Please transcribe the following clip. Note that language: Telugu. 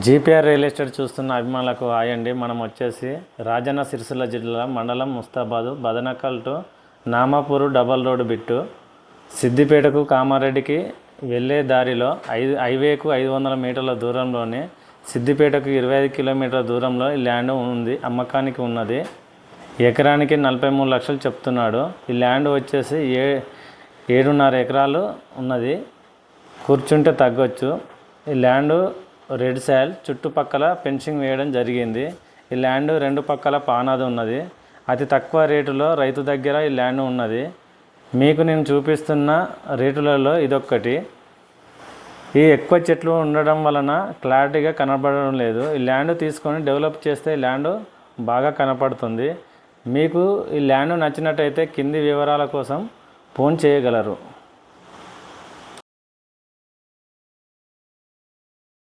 జీపీఆర్ రియల్ ఎస్టేట్ చూస్తున్న అభిమానులకు హాయ్ అండి. మనం వచ్చేసి రాజన్న సిరిసిల్ల జిల్లా మండలం Mustabad Badanakal to Namapur double road బిట్టు సిద్దిపేటకు కామారెడ్డికి వెళ్ళే దారిలో హైవేకు 500 మీటర్ల దూరంలోనే సిద్దిపేటకు 25 కిలోమీటర్ల దూరంలో ఈ ల్యాండ్ ఉంది, అమ్మకానికి ఉన్నది. ఎకరానికి 43 లక్షలు చెప్తున్నాడు. ఈ ల్యాండ్ వచ్చేసి 7.5 ఎకరాలు ఉన్నది. కూర్చుంటే తగ్గొచ్చు. ఈ ల్యాండ్ రెడ్ సాయిల్, చుట్టుపక్కల ఫెన్సింగ్ వేయడం జరిగింది. ఈ ల్యాండ్ 2 పక్కల పానాది ఉన్నది. అతి తక్కువ రేటులో రైతు దగ్గర ఈ ల్యాండ్ ఉన్నది. మీకు నేను చూపిస్తున్న రేటులలో ఇదొక్కటి. ఈ ఎక్కువ చెట్లు ఉండడం వలన క్లారిటీగా కనపడడం లేదు. ఈ ల్యాండ్ తీసుకొని డెవలప్ చేస్తే ఈ ల్యాండ్ బాగా కనపడుతుంది. మీకు ఈ ల్యాండ్ నచ్చినట్టయితే కింది వివరాల కోసం ఫోన్ చేయగలరు.